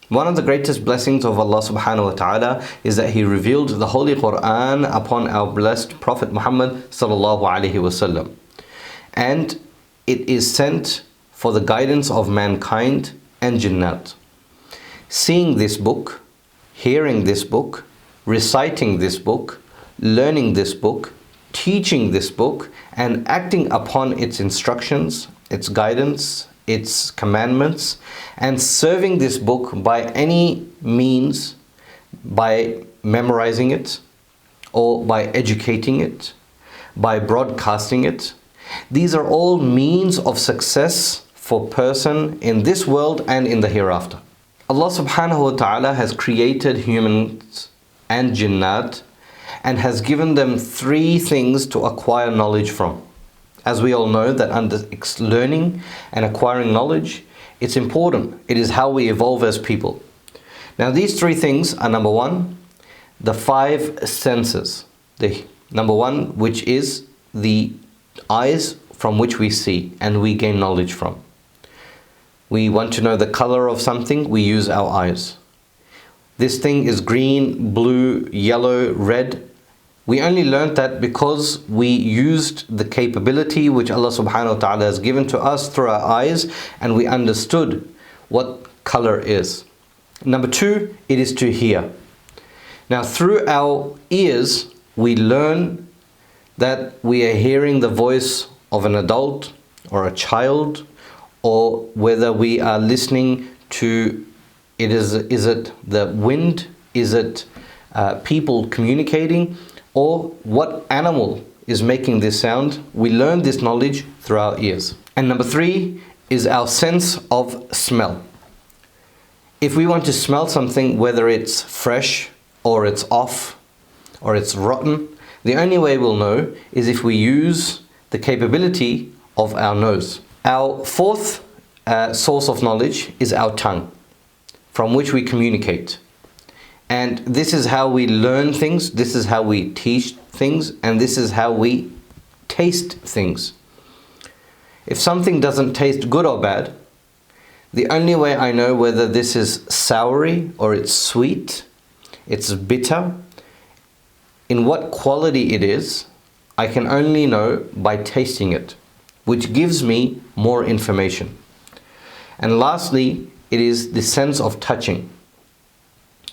One of the greatest blessings of Allah subhanahu wa ta'ala is that He revealed the Holy Quran upon our blessed Prophet Muhammad sallallahu alaihi wasallam. And it is sent for the guidance of mankind and jinnat. Seeing this book, hearing this book, reciting this book, learning this book, teaching this book, and acting upon its instructions, its guidance, its commandments, and serving this book by any means, by memorizing it, or by educating it, by broadcasting it. These are all means of success for person in this world and in the hereafter. Allah subhanahu wa ta'ala has created humans and jinnat and has given them three things to acquire knowledge from. As we all know that under learning and acquiring knowledge, it's important. It is how we evolve as people. Now these three things are: number one, the five senses. The number one, which is the eyes from which we see and we gain knowledge from. We want to know the color of something, we use our eyes. This thing is green, blue, yellow, red. We only learned that because we used the capability which Allah subhanahu wa ta'ala has given to us through our eyes, and we understood what color is. Number two, it is to hear. Now through our ears, we learn that we are hearing the voice of an adult or a child, or whether we are listening to, is it the wind, is it people communicating, or what animal is making this sound. We learn this knowledge through our ears. And number three is our sense of smell. If we want to smell something, whether it's fresh or it's off or it's rotten, the only way we'll know is if we use the capability of our nose. Our fourth source of knowledge is our tongue, from which we communicate. And this is how we learn things, this is how we teach things, and this is how we taste things. If something doesn't taste good or bad, the only way I know whether this is soury or it's sweet, it's bitter, in what quality it is, I can only know by tasting it, which gives me more information. And lastly, it is the sense of touching.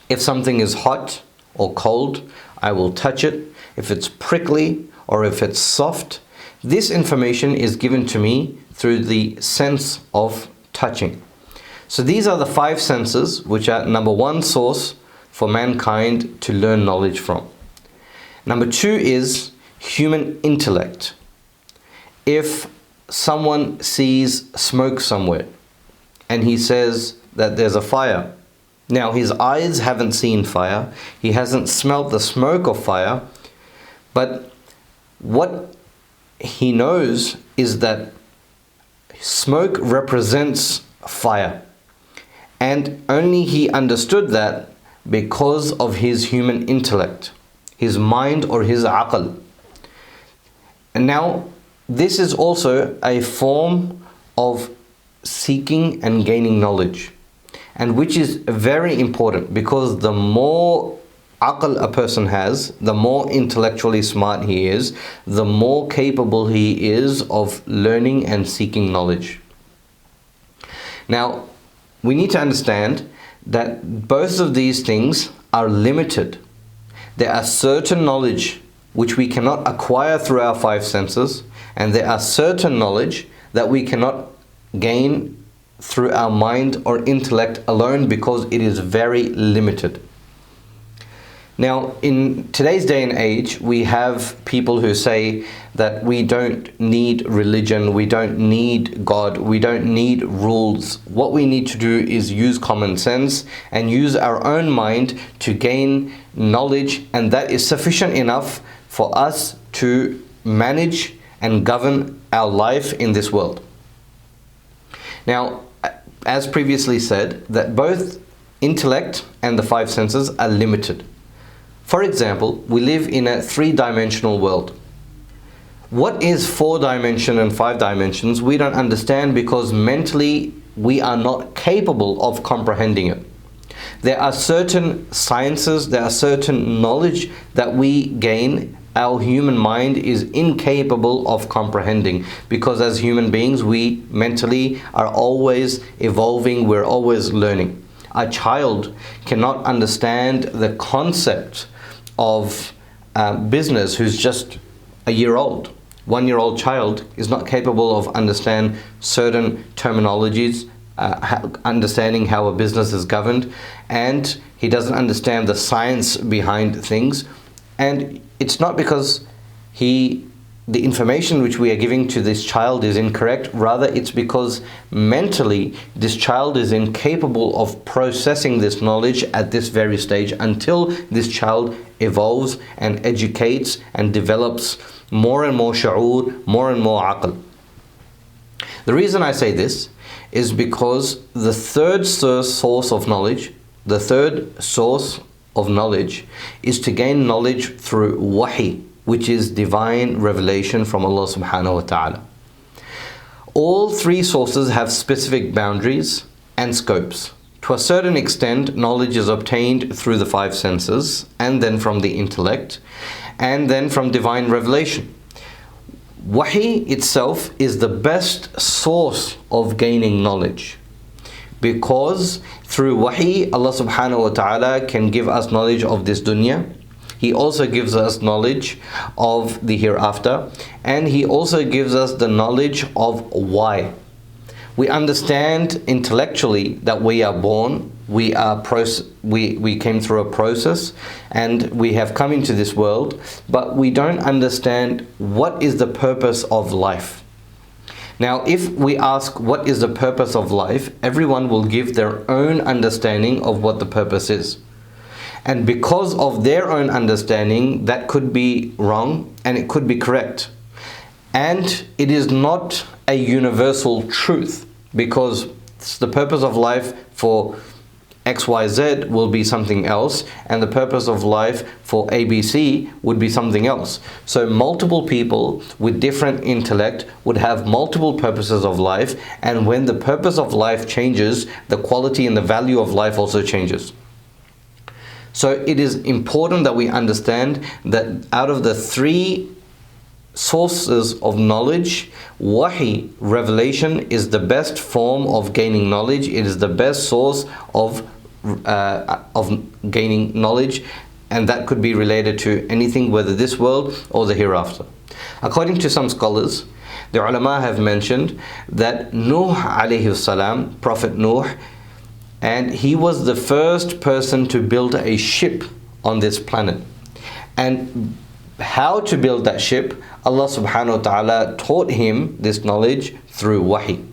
If something is hot or cold, I will touch it. If it's prickly or if it's soft, this information is given to me through the sense of touching. So these are the five senses which are number one source for mankind to learn knowledge from. Number two is human intellect. If someone sees smoke somewhere and he says that there's a fire, now his eyes haven't seen fire, he hasn't smelt the smoke of fire, but what he knows is that smoke represents fire, and only he understood that because of his human intellect, his mind or his aql. And now this is also a form of seeking and gaining knowledge, and which is very important, because the more aql a person has, the more intellectually smart he is, the more capable he is of learning and seeking knowledge. Now we need to understand that both of these things are limited. There are certain knowledge which we cannot acquire through our five senses, and there are certain knowledge that we cannot gain through our mind or intellect alone, because it is very limited. Now in today's day and age, we have people who say that we don't need religion, we don't need God, we don't need rules. What we need to do is use common sense and use our own mind to gain knowledge, and that is sufficient enough for us to manage and govern our life in this world. Now, as previously said, that both intellect and the five senses are limited. For example, we live in a three-dimensional world. What is 4 dimension and 5 dimensions? We don't understand, because mentally we are not capable of comprehending it. There are certain sciences, there are certain knowledge that we gain our human mind is incapable of comprehending, because as human beings we mentally are always evolving, we're always learning. A child cannot understand the concept of business who's just a year old. 1-year-old child is not capable of understand certain terminologies, understanding how a business is governed, and he doesn't understand the science behind things. And it's not because the information which we are giving to this child is incorrect, rather it's because mentally this child is incapable of processing this knowledge at this very stage, until this child evolves and educates and develops more and more shu'ur, more and more aql. The reason I say this is because the third source of knowledge, is to gain knowledge through wahi, which is divine revelation from Allah subhanahu wa ta'ala. All three sources have specific boundaries and scopes. To a certain extent, knowledge is obtained through the 5 senses, and then from the intellect, and then from divine revelation. Wahi itself is the best source of gaining knowledge, because through wahi, Allah subhanahu wa ta'ala can give us knowledge of this dunya. He also gives us knowledge of the hereafter, and He also gives us the knowledge of why. We understand intellectually that we are born, we came through a process, and we have come into this world, but we don't understand what is the purpose of life. Now, if we ask what is the purpose of life, everyone will give their own understanding of what the purpose is. And because of their own understanding, that could be wrong and it could be correct. And it is not a universal truth, because the purpose of life for XYZ will be something else, and the purpose of life for ABC would be something else. So multiple people with different intellect would have multiple purposes of life, and when the purpose of life changes, the quality and the value of life also changes. So it is important that we understand that out of the 3 sources of knowledge, wahi, revelation, is the best form of gaining knowledge. It is the best source of gaining knowledge, and that could be related to anything, whether this world or the hereafter. According to some scholars, the ulama have mentioned that Nuh alayhi salam, Prophet Nuh, and he was the first person to build a ship on this planet. And how to build that ship, Allah subhanahu wa ta'ala taught him this knowledge through wahi.